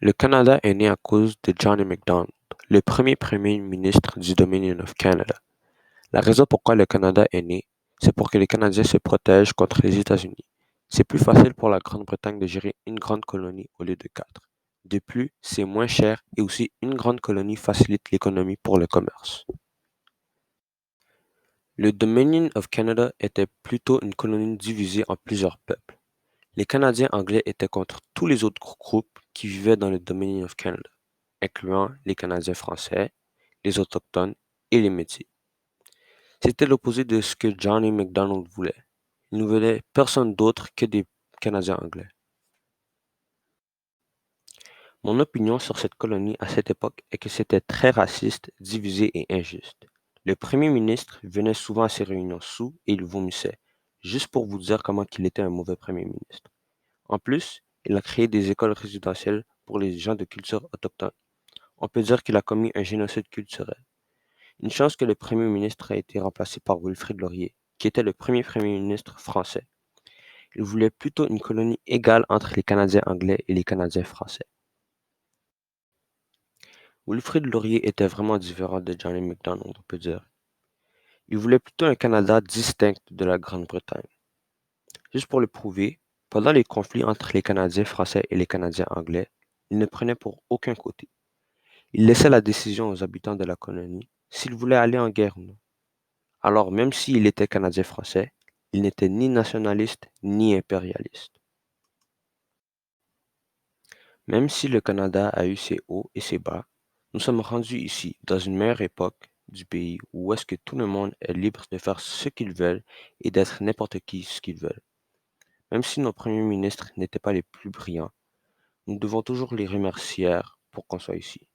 Le Canada est né à cause de John A. Macdonald, le premier premier ministre du Dominion of Canada. La raison pourquoi le Canada est né, c'est pour que les Canadiens se protègent contre les États-Unis. C'est plus facile pour la Grande-Bretagne de gérer une grande colonie au lieu de quatre. De plus, c'est moins cher et aussi une grande colonie facilite l'économie pour le commerce. Le Dominion of Canada était plutôt une colonie divisée en plusieurs peuples. Les Canadiens anglais étaient contre tous les autres groupes qui vivaient dans le Dominion of Canada, incluant les Canadiens français, les Autochtones et les Métis. C'était l'opposé de ce que John A. Macdonald voulait. Il ne voulait personne d'autre que des Canadiens anglais. Mon opinion sur cette colonie à cette époque est que c'était très raciste, divisé et injuste. Le premier ministre venait souvent à ces réunions sous et il vomissait, juste pour vous dire comment qu'il était un mauvais premier ministre. En plus, il a créé des écoles résidentielles pour les gens de culture autochtone. On peut dire qu'il a commis un génocide culturel. Une chance que le premier ministre a été remplacé par Wilfrid Laurier, qui était le premier ministre français. Il voulait plutôt une colonie égale entre les Canadiens anglais et les Canadiens français. Wilfrid Laurier était vraiment différent de John A. Macdonald, on peut dire. Il voulait plutôt un Canada distinct de la Grande-Bretagne. Juste pour le prouver, pendant les conflits entre les Canadiens français et les Canadiens anglais, il ne prenait pour aucun côté. Il laissait la décision aux habitants de la colonie s'ils voulaient aller en guerre ou non. Alors même s'il était Canadien-Français, il n'était ni nationaliste ni impérialiste. Même si le Canada a eu ses hauts et ses bas, nous sommes rendus ici, dans une meilleure époque du pays où est-ce que tout le monde est libre de faire ce qu'ils veulent et d'être n'importe qui ce qu'ils veulent. Même si nos premiers ministres n'étaient pas les plus brillants, nous devons toujours les remercier pour qu'on soit ici.